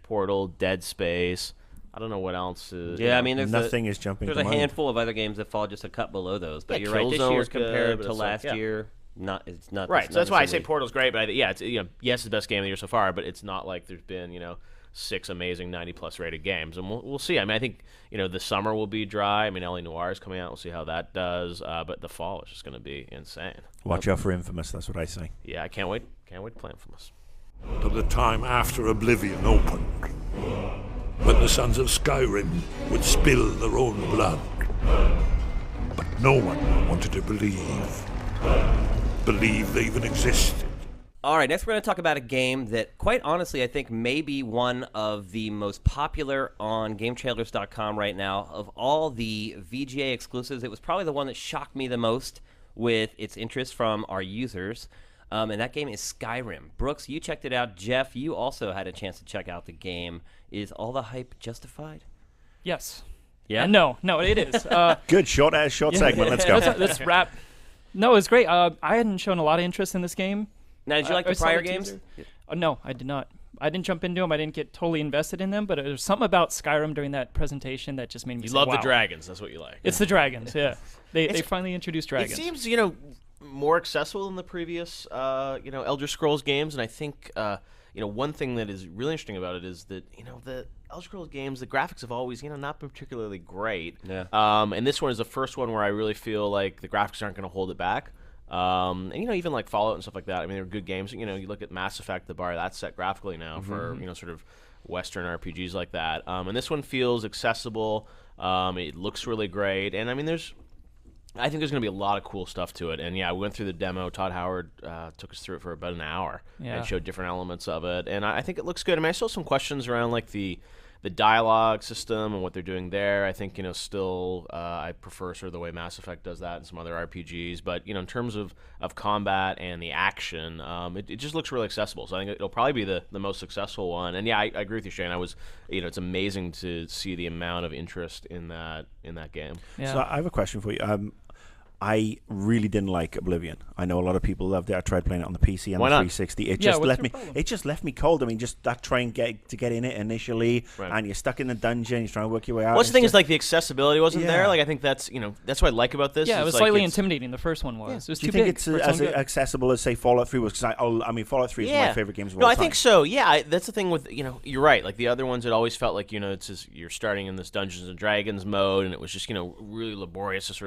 Portal, Dead Space. I don't know what else. I mean, nothing is jumping. There's to a mind. handful of other games that fall just a cut below those. But Yeah, you're right. This Killzone year was good, compared but to it's like, last yeah. year, it's not Right, so that's why I say necessarily- Portal's great, but it's yes, it's the best game of the year so far, but it's not like there's been 6 amazing 90+ rated games, and we'll see. I mean, I think the summer will be dry. I mean, LA Noire is coming out. We'll see how that does, but the fall is just going to be insane. Watch out for Infamous. That's what I say. Yeah, I can't wait. Can't wait to play Infamous. To the time after Oblivion opened, when the sons of Skyrim would spill their own blood. But no one wanted to believe they even existed. All right, next we're going to talk about a game that, quite honestly, I think may be one of the most popular on GameTrailers.com right now. Of all the VGA exclusives, it was probably the one that shocked me the most with its interest from our users. And that game is Skyrim. Brooks, you checked it out. Jeff, you also had a chance to check out the game. Is all the hype justified? Yes. Yeah? No, it is. Good short segment. Let's go. Let's wrap. No, it's great. I hadn't shown a lot of interest in this game. Now, did you like I the saw prior the games? teaser. No, I did not. I didn't jump into them. I didn't get totally invested in them, but there was something about Skyrim during that presentation that just made me You say, love wow. the dragons. That's what you like. It's the dragons, yeah. They finally introduced dragons. It seems, more accessible than the previous, Elder Scrolls games, and I think, one thing that is really interesting about it is that, the Elder Scrolls games, the graphics have always, not been particularly great. Yeah. And this one is the first one where I really feel like the graphics aren't going to hold it back. And even like Fallout and stuff like that. I mean, they're good games. You look at Mass Effect, the bar that's set graphically now for sort of Western RPGs like that. And this one feels accessible. It looks really great, and I mean, I think there's going to be a lot of cool stuff to it. And yeah, we went through the demo. Todd Howard took us through it for about an hour and showed different elements of it. And I think it looks good. I mean, I still have some questions around like the dialogue system and what they're doing there. I think still I prefer sort of the way Mass Effect does that and some other RPGs. But in terms of combat and the action, it just looks really accessible. So I think it'll probably be the most successful one. And yeah, I agree with you, Shane. I was it's amazing to see the amount of interest in that game. Yeah. So I have a question for you. I really didn't like Oblivion. I know a lot of people loved it. I tried playing it on the PC and Why the not? 360. It Yeah, just what's left your me. problem? It just left me cold. I mean, just that trying to get in it initially, Right. and you're stuck in the dungeon. You're trying to work your way out. Well, that's the It's thing is just- like the accessibility wasn't there. Yeah. Like I think that's that's what I like about this. yeah, it is, was like, slightly it's- intimidating. The first one was. It was Do you too think big it's for its as own good. accessible as say Fallout 3 was? Because I mean, Fallout 3 is one of my favorite games of No, all I time. think so. Yeah, that's the thing with you're right. Like the other ones, it always felt like it's just, you're starting in this Dungeons and Dragons mode, and it was just really laborious to sort